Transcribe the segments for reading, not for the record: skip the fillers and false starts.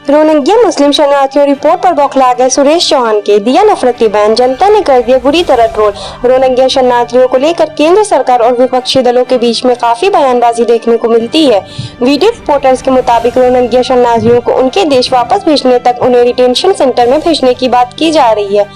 Rohingya Muslim शरणार्थियों report पर बौखला गए सुरेश चौहान के दिया नफरती बयान, जनता ने कर दिया बुरी तरह ट्रोल। रोहिंग्या शरणार्थियों को लेकर केंद्र सरकार और विपक्षी दलों के बीच में काफी बयानबाजी देखने को मिलती है। वीडियो रिपोर्टर्स के मुताबिक रोहिंग्या शरणार्थियों को उनके देश वापस भेजने तक उन्हें डिटेंशन सेंटर में भेजने की बात की जा रही है।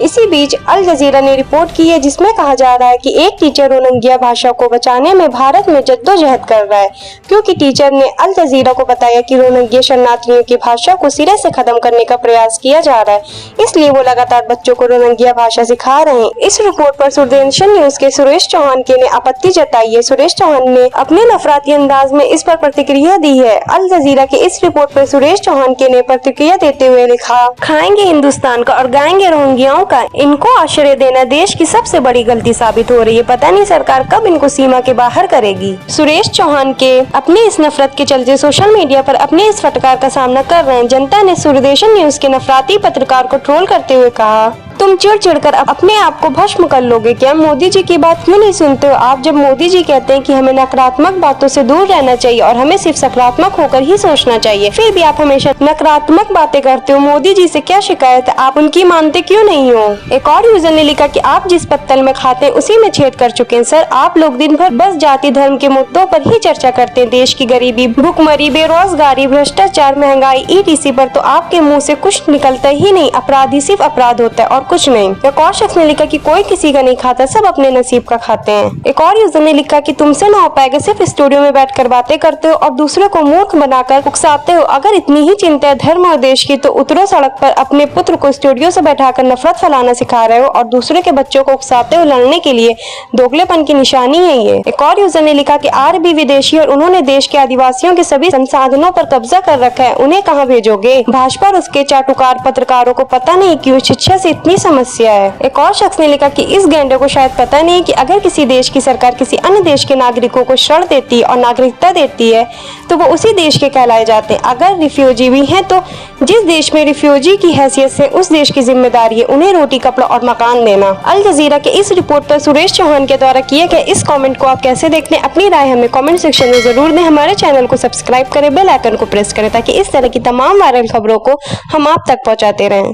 इसी बीच अल जजीरा ने रिपोर्ट की है, जिसमें कहा जा रहा है कि एक टीचर रोहिंग्या भाषा को बचाने में भारत में जद्दोजहद कर रहा है, क्योंकि टीचर ने अल जजीरा को बताया कि रोहिंग्या शरणार्थियों की भाषा को सिरे से खत्म करने का प्रयास किया जा रहा है, इसलिए वो लगातार बच्चों को रोहिंग्या भाषा सिखा रहे हैं। इस रिपोर्ट पर दूरदर्शन न्यूज के सुरेश चौहान ने आपत्ति जताई है। सुरेश चौहान ने अपने नफराती अंदाज में इस पर प्रतिक्रिया दी है। अल जजीरा के इस रिपोर्ट पर सुरेश चौहान ने प्रतिक्रिया देते हुए लिखा, खाएंगे हिंदुस्तान का और गाएंगे रोहिंग्याओं का। इनको आश्रय देना देश की सबसे बड़ी गलती साबित हो रही है। पता नहीं सरकार कब इनको सीमा के बाहर करेगी। सुरेश चौहान के अपने इस नफरत के चलते सोशल मीडिया पर अपने इस फटकार का सामना कर रहे हैं। जनता ने दूरदर्शन न्यूज के नफराती पत्रकार को ट्रोल करते हुए कहा, तुम चिढ़ कर अपने आप को भस्म कर लोगे क्या? मोदी जी की बात क्यों नहीं सुनते हो आप? जब मोदी जी कहते हैं कि हमें नकारात्मक बातों से दूर रहना चाहिए और हमें सिर्फ सकारात्मक होकर ही सोचना चाहिए, फिर भी आप हमेशा नकारात्मक बातें करते हो। मोदी जी से क्या शिकायत है? आप उनकी मानते क्यों नहीं हो? एक और यूजर ने लिखा कि आप जिस पत्तल में खाते हैं उसी में छेद कर चुके हैं सर। आप लोग दिन भर बस जाति धर्म के मुद्दों पर ही चर्चा करते हैं। देश की गरीबी, भुखमरी, बेरोजगारी, भ्रष्टाचार, महंगाई, ETC पर तो आपके मुँह से कुछ निकलता ही नहीं। अपराधी सिर्फ अपराध होता है और कुछ नहीं। एक और शख्स ने लिखा कि कोई किसी का नहीं खाता, सब अपने नसीब का खाते हैं। एक और यूजर ने लिखा कि तुमसे ना हो पाएगा, सिर्फ स्टूडियो में बैठकर बातें करते हो और दूसरे को मूर्ख बनाकर उकसाते हो। अगर इतनी ही चिंता है धर्म और देश की तो उतरो सड़क पर, अपने पुत्र को स्टूडियो से बैठाकर नफरत फैलाना सिखा रहे हो और दूसरे के बच्चों को उकसाते हो। लड़ने के लिए दोगलेपन की निशानी है ये। एक और यूजर ने लिखा कि RB विदेशी और उन्होंने देश के आदिवासियों के सभी संसाधनों पर कब्जा कर रखा है, उन्हें कहाँ भेजोगे? भाजपा और उसके चाटुकार पत्रकारों को पता नहीं क्यों शिक्षा से इतनी समस्या है। एक और शख्स ने लिखा कि इस गैंडे को शायद पता नहीं कि अगर किसी देश की सरकार किसी अन्य देश के नागरिकों को शरण देती है और नागरिकता देती है तो वो उसी देश के कहलाए जाते हैं। अगर रिफ्यूजी भी हैं तो जिस देश में रिफ्यूजी की हैसियत से उस देश की जिम्मेदारी है उन्हें रोटी, कपड़ा और मकान देना। अल जजीरा के इस रिपोर्ट पर सुरेश चौहान के द्वारा किए गए इस कमेंट को आप कैसे देखते हैं? अपनी राय हमें कमेंट सेक्शन में जरूर दें। हमारे चैनल को सब्सक्राइब करें, बेल आइकन को प्रेस करें ताकि इस तरह की तमाम वायरल खबरों को हम आप तक पहुँचाते रहें।